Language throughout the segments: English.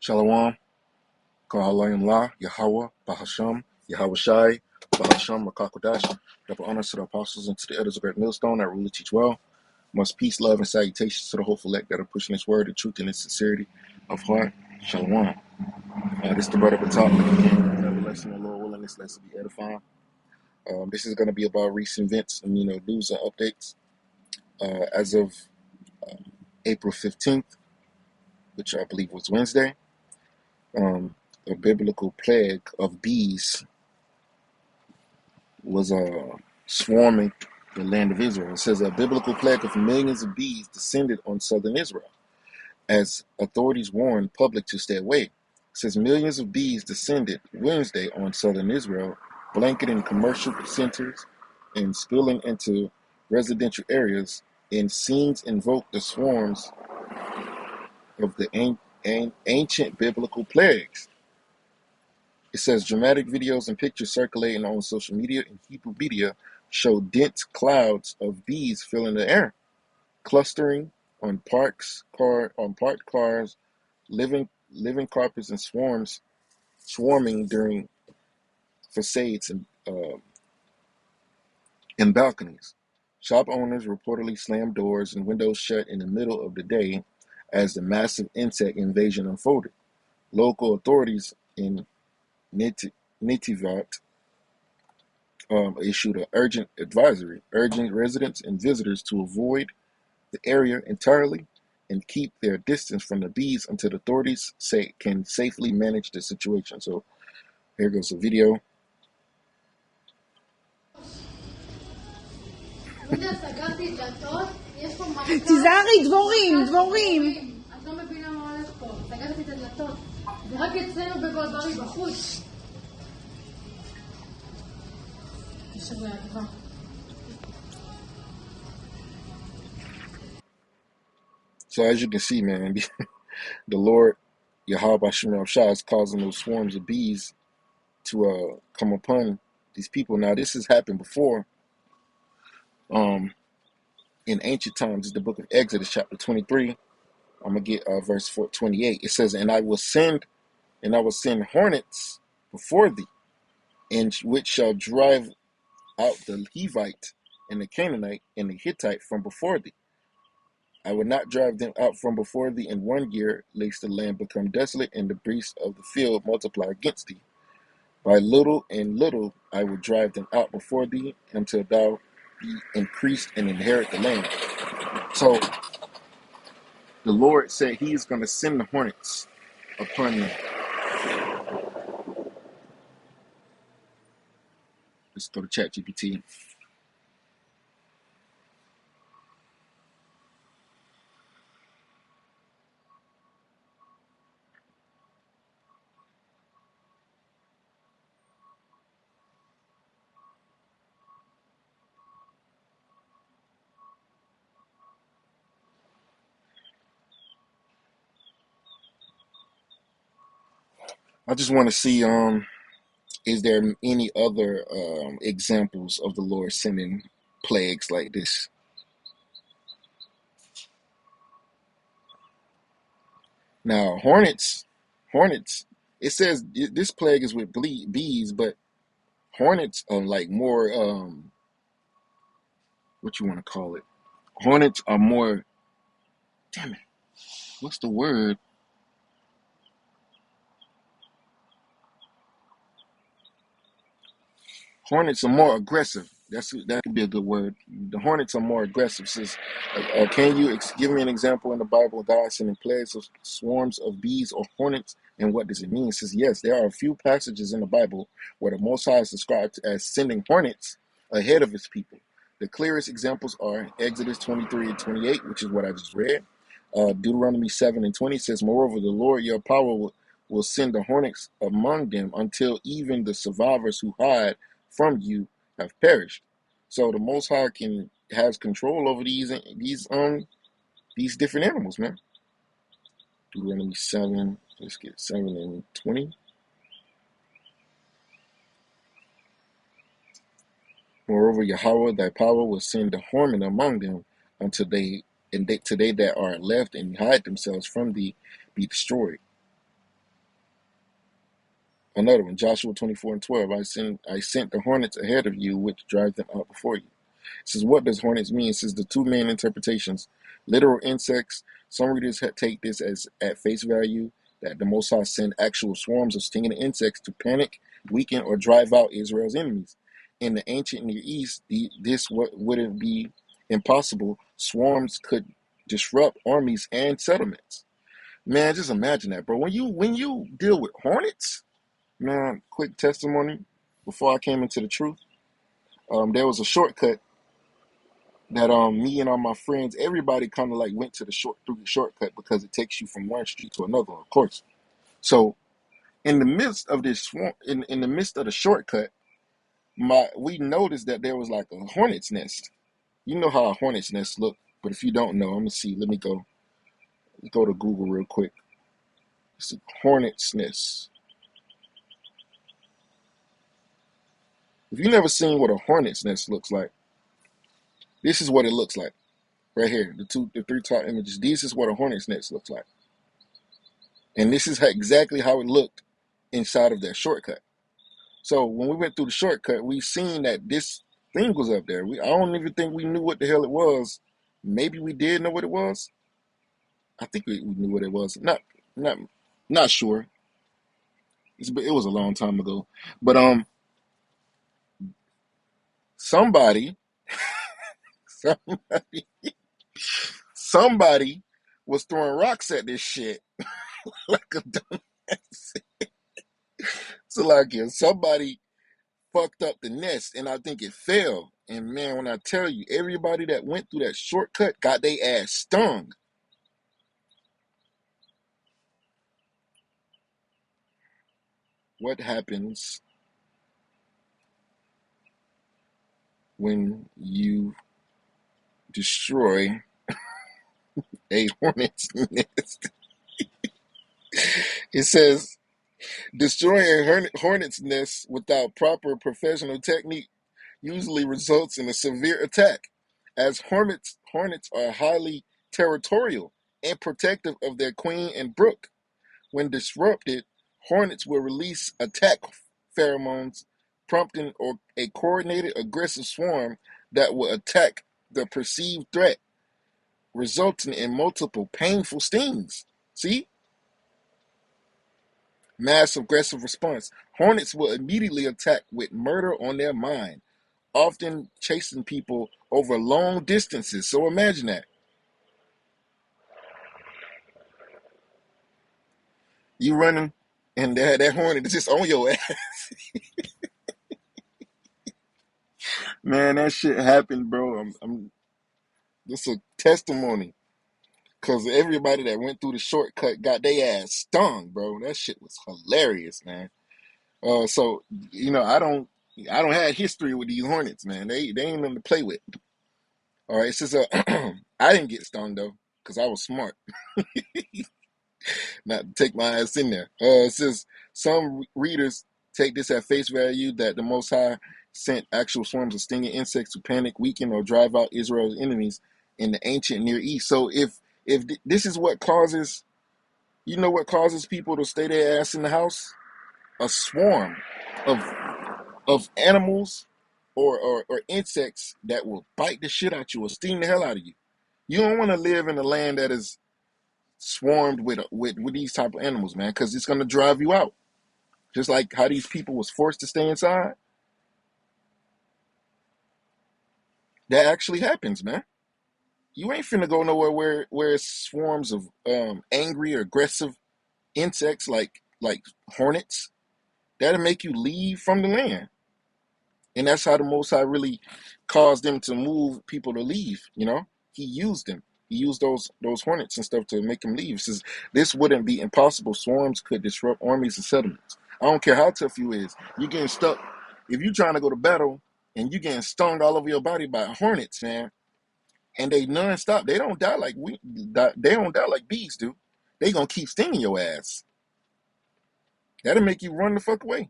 Shalom, Kahalayim La, Yahweh, Bahasham, Yahweh Shai, Bahasham, Makakodash. Double honors to the apostles and to the elders of Great Millstone that rule and teach well. Much peace, love, and salutations to the hopeful elect that are pushing this word, the truth, and the sincerity of heart. Shalom. This is the brother Batak. Another lesson on Lord willing, this lesson be edifying. This is going to be about recent events and news and updates. As of April 15th, which I believe was Wednesday, a biblical plague of bees was swarming the land of Israel. It says a biblical plague of millions of bees descended on southern Israel as authorities warned public to stay away. It says millions of bees descended Wednesday on southern Israel, blanketing commercial centers and spilling into residential areas, and scenes invoke the swarms of the ancient biblical plagues. It says dramatic videos and pictures circulating on social media and Hebrew media show dense clouds of bees filling the air, clustering on parked cars, living carpets, and swarming during facades and balconies. Shop owners reportedly slammed doors and windows shut in the middle of the day as the massive insect invasion unfolded. Local authorities in Netivat issued an urgent advisory urging residents and visitors to avoid the area entirely and keep their distance from the bees until the authorities can safely manage the situation. So here goes the video. תיזהרי, דבורים. את לא מבינה מה הולך פה. סגרתי את הדלתות. זה רק אצלנו בגולברי בחוץ. נשאר להגבה. So as you can see, man, the Lord Yahweh Shem Shah is causing those swarms of bees to come upon these people. Now this has happened before. In ancient times, it's the book of Exodus, chapter 23. I'm gonna get verse 28. It says, "And I will send hornets before thee, and which shall drive out the Hivite and the Canaanite and the Hittite from before thee. I will not drive them out from before thee in 1 year, lest the land become desolate and the beasts of the field multiply against thee. By little and little I will drive them out before thee until thou be increased and inherit the land." So the Lord said he is going to send the hornets upon them. Let's go to ChatGPT. I just want to see is there any other examples of the Lord sending plagues like this? Now, hornets, it says this plague is with bees, but hornets are like more, what you want to call it? Hornets are more, damn it, what's the word? Hornets are more aggressive. That could be a good word. The hornets are more aggressive. Says, can you give me an example in the Bible, God sending plagues of swarms of bees or hornets, and what does it mean? It says, yes, there are a few passages in the Bible where the Most High is described as sending hornets ahead of his people. The clearest examples are Exodus 23 and 28, which is what I just read. Deuteronomy 7 and 20 says, moreover, the Lord your power will send the hornets among them until even the survivors who hide from you have perished. So the Most High has control over these different animals, man. Deuteronomy 7, let's get 7 and 20. Moreover, Yahweh thy power will send the hornet among them until they that are left and hide themselves from thee be destroyed. Another one, Joshua 24:12. I sent the hornets ahead of you, which drive them out before you. It says, what does hornets mean? It says the two main interpretations, literal insects. Some readers take this as at face value, that the Most High sent actual swarms of stinging insects to panic, weaken, or drive out Israel's enemies. In the ancient Near East, this wouldn't be impossible. Swarms could disrupt armies and settlements. Man, just imagine that, bro. When you deal with hornets, man, quick testimony before I came into the truth. There was a shortcut that me and all my friends, everybody kind of like went to through the shortcut because it takes you from one street to another, of course. So in the midst of this in the midst of the shortcut, we noticed that there was like a hornet's nest. You know how a hornet's nest look, but if you don't know, let me see. Let me go to Google real quick. It's a hornet's nest. If you never seen what a hornet's nest looks like, this is what it looks like. Right here, the three top images. This is what a hornet's nest looks like. And this is exactly how it looked inside of that shortcut. So when we went through the shortcut, we seen that this thing was up there. I don't even think we knew what the hell it was. Maybe we did know what it was. I think we knew what it was. Not not sure. It was a long time ago. But somebody somebody somebody was throwing rocks at this shit like a dumbass. So like if somebody fucked up the nest and I think it fell. And man, when I tell you, everybody that went through that shortcut got their ass stung. What happens when you destroy a hornet's nest? It says destroying a hornet's nest without proper professional technique usually results in a severe attack, as hornets are highly territorial and protective of their queen and brood. When disrupted, hornets will release attack pheromones, prompting a coordinated aggressive swarm that will attack the perceived threat, resulting in multiple painful stings. See? Mass aggressive response. Hornets will immediately attack with murder on their mind, often chasing people over long distances. So imagine that. You running and that hornet is just on your ass. Man, that shit happened, bro. This a testimony. Cause everybody that went through the shortcut got their ass stung, bro. That shit was hilarious, man. So I don't have history with these hornets, man. They ain't nothing to play with. All right, it says I didn't get stung though, cause I was smart, not to take my ass in there. It says some readers take this at face value that the Most High sent actual swarms of stinging insects to panic, weaken, or drive out Israel's enemies in the ancient Near East. So if this is what causes, what causes people to stay their ass in the house? A swarm of animals or insects that will bite the shit out you or sting the hell out of you. You don't want to live in a land that is swarmed with these type of animals, man, because it's gonna drive you out. Just like how these people was forced to stay inside. That actually happens, man. You ain't finna go nowhere where it's swarms of angry or aggressive insects like hornets. That'll make you leave from the land. And that's how the Most High really caused them to move people to leave. He used them. He used those hornets and stuff to make them leave. Says this wouldn't be impossible. Swarms could disrupt armies and settlements. I don't care how tough you is. You getting stuck. If you trying to go to battle and you getting stung all over your body by hornets, man, and they nonstop, they don't die like they don't die like bees do. They gonna keep stinging your ass. That'll make you run the fuck away.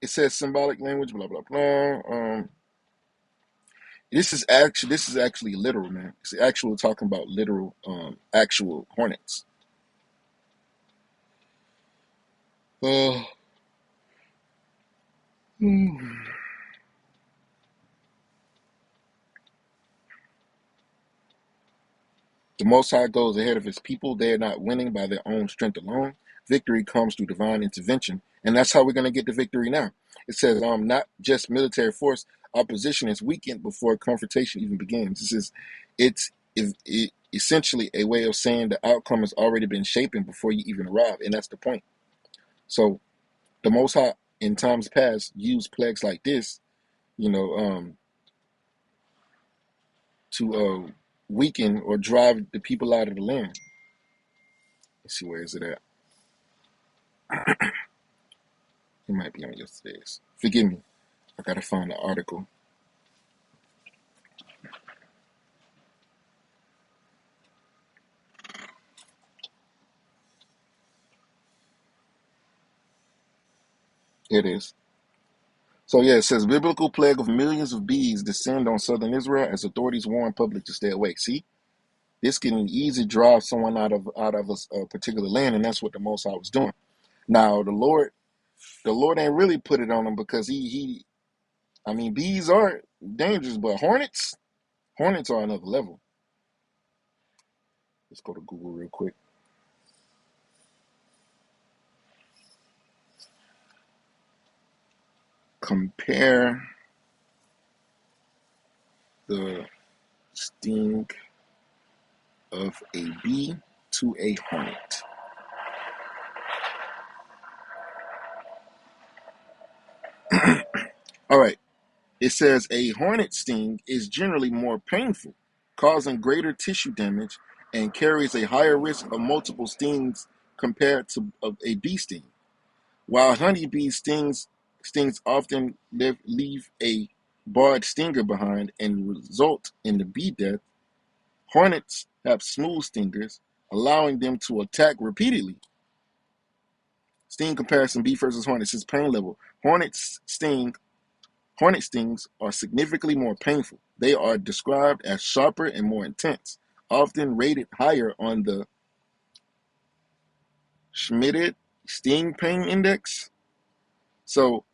It says symbolic language, blah blah blah. This is actually literal, man. It's actually talking about literal, actual hornets. Uh, The Most High goes ahead of his people. They are not winning by their own strength alone. Victory comes through divine intervention. And that's how we're going to get the victory now. It says, not just military force, opposition is weakened before confrontation even begins. It's essentially a way of saying the outcome has already been shaping before you even arrive. And that's the point. So the Most High in times past used plagues like this, to weaken or drive the people out of the land. Let's see, where is it at? It might be on yesterday's. Forgive me. I gotta find the article. Here it is. So yeah, it says biblical plague of millions of bees descend on southern Israel as authorities warn public to stay awake. See, this can easily drive someone out of a particular land, and that's what the Most High was doing. Now the Lord ain't really put it on them because I mean, bees are dangerous, but hornets are another level. Let's go to Google real quick. Compare the sting of a bee to a hornet. All right. It says a hornet sting is generally more painful, causing greater tissue damage, and carries a higher risk of multiple stings compared to a bee sting. While honeybee stings often leave a barbed stinger behind and result in the bee death, hornets have smooth stingers, allowing them to attack repeatedly. Sting comparison: bee versus hornet. This is pain level. Hornet stings are significantly more painful. They are described as sharper and more intense, often rated higher on the Schmidt Sting Pain Index. So,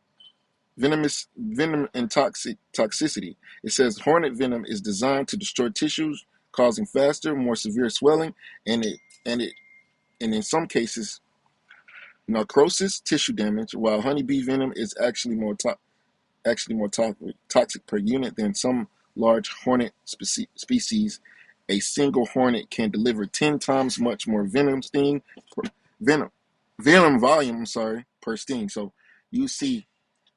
venom and toxicity. It says hornet venom is designed to destroy tissues, causing faster, more severe swelling, and in some cases, necrosis, tissue damage. While honeybee venom is actually more toxic per unit than some large hornet species. A single hornet can deliver 10 times much more venom volume, per sting. So you see,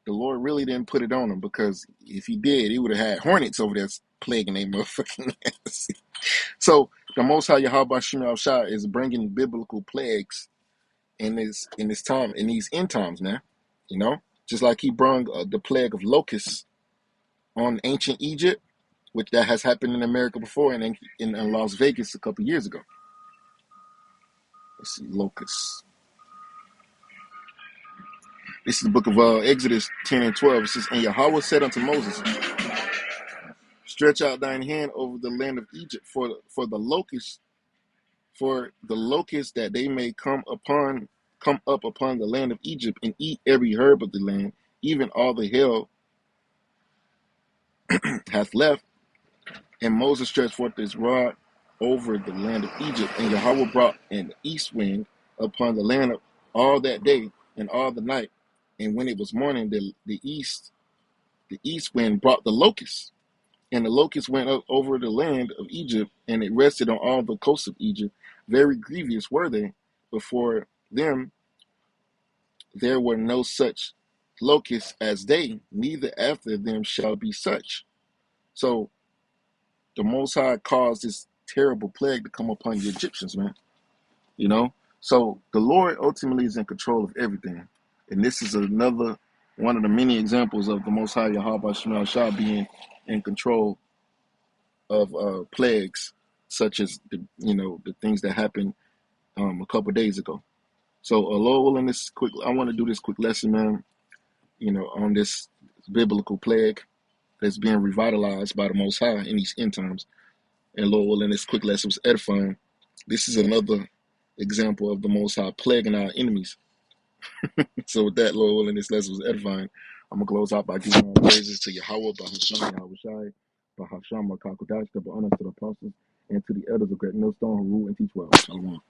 the Lord really didn't put it on them, because if he did, he would have had hornets over there plaguing their motherfucking ass. So the Most High Yahweh Shem Shah is bringing biblical plagues in these end times now, just like he brought the plague of locusts on ancient Egypt, which that has happened in America before, and in Las Vegas a couple years ago. Let's see, locusts. This is the book of Exodus 10 and 12. It says, and Yahweh said unto Moses, stretch out thine hand over the land of Egypt for the locusts, that they may come up upon the land of Egypt and eat every herb of the land, even all the hail hath left. And Moses stretched forth his rod over the land of Egypt, and Yahweh brought an east wind upon the land all that day and all the night. And when it was morning, the east wind brought the locusts, and the locusts went up over the land of Egypt, and it rested on all the coasts of Egypt. Very grievous were they. Before them there were no such locusts as they, neither after them shall be such. So the Most High caused this terrible plague to come upon the Egyptians, man. So the Lord ultimately is in control of everything. And this is another one of the many examples of the Most High Yahweh Shem Shah being in control of plagues, such as the things that happened a couple of days ago. So Lord willing, I want to do this quick lesson, man, on this biblical plague that's being revitalized by the Most High in these end times. And Lord willing, this quick lesson was edifying. This is another example of the Most High plaguing our enemies. So with that, Lord willing, this lesson was edifying. I'm going to close out by giving all praises to Yahweh, Bahasham, Yahushai, Bahasham, Makakodash, double honors to the apostles, and to the elders of Great Millstone who rule and teach well. Shalom.